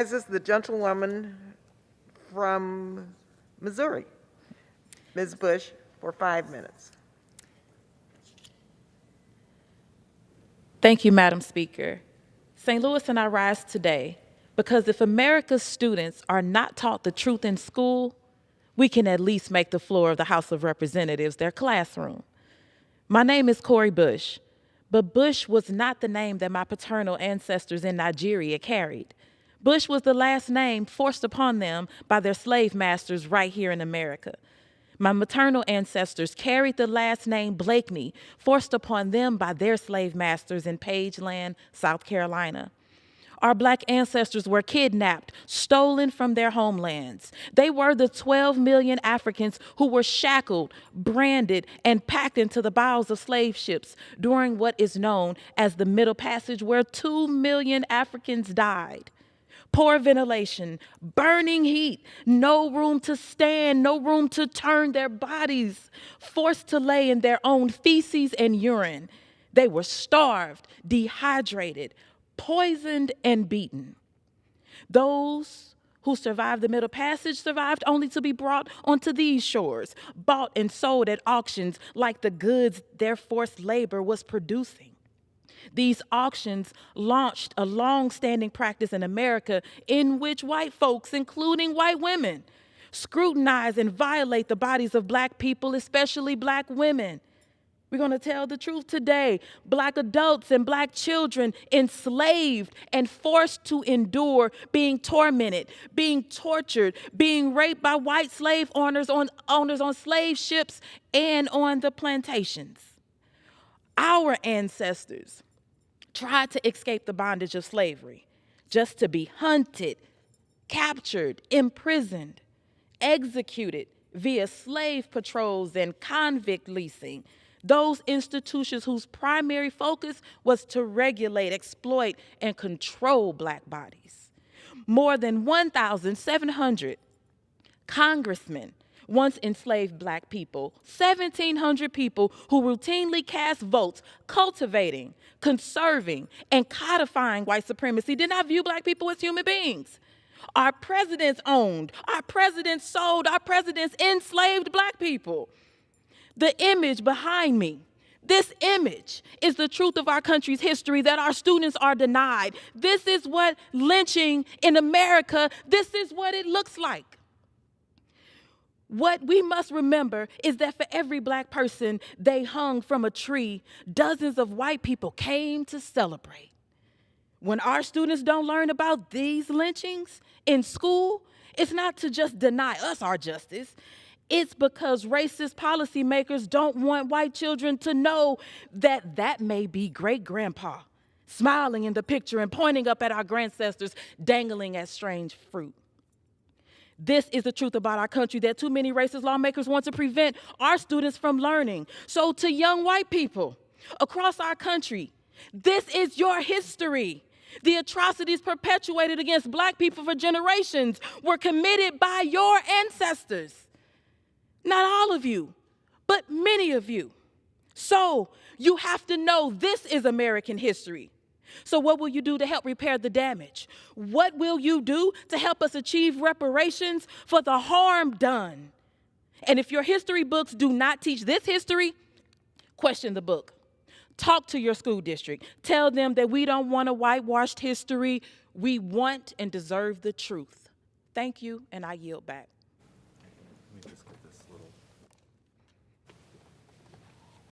This is the gentlewoman from Missouri, Ms. Bush, for 5 minutes. Thank you, Madam Speaker. St. Louis and I rise today because if America's students are not taught the truth in school, we can at least make the floor of the House of Representatives their classroom. My name is Cori Bush, but Bush was not the name that my paternal ancestors in Nigeria carried. Bush was the last name forced upon them by their slave masters right here in America. My maternal ancestors carried the last name Blakeney, forced upon them by their slave masters in Pageland, South Carolina. Our Black ancestors were kidnapped, stolen from their homelands. They were the 12 million Africans who were shackled, branded, and packed into the bows of slave ships during what is known as the Middle Passage, where 2 million Africans died. Poor ventilation, burning heat, no room to stand, no room to turn their bodies, forced to lay in their own feces and urine. They were starved, dehydrated, poisoned, and beaten. Those who survived the Middle Passage survived only to be brought onto these shores, bought and sold at auctions like the goods their forced labor was producing. These auctions launched a long-standing practice in America in which white folks, including white women, scrutinize and violate the bodies of Black people, especially Black women. We're going to tell the truth today. Black adults and Black children enslaved and forced to endure being tormented, being tortured, being raped by white slave owners on slave ships and on the plantations. Our ancestors tried to escape the bondage of slavery, just to be hunted, captured, imprisoned, executed via slave patrols and convict leasing, those institutions whose primary focus was to regulate, exploit, and control Black bodies. More than 1,700 congressmen once enslaved Black people, 1,700 people who routinely cast votes cultivating, conserving, and codifying white supremacy did not view Black people as human beings. Our presidents owned, our presidents sold, our presidents enslaved Black people. The image behind me, this image is the truth of our country's history that our students are denied. This is what lynching in America, this is what it looks like. What we must remember is that for every Black person they hung from a tree, dozens of white people came to celebrate. When our students don't learn about these lynchings in school, it's not to just deny us our justice. It's because racist policymakers don't want white children to know that that may be great-grandpa, smiling in the picture and pointing up at our ancestors dangling as strange fruit. This is the truth about our country that too many racist lawmakers want to prevent our students from learning. So to young white people across our country, this is your history. The atrocities perpetuated against Black people for generations were committed by your ancestors. Not all of you, but many of you. So you have to know this is American history. So what will you do to help repair the damage? What will you do to help us achieve reparations for the harm done? And if your history books do not teach this history, question the book. Talk to your school district. Tell them that we don't want a whitewashed history. We want and deserve the truth. Thank you, and I yield back.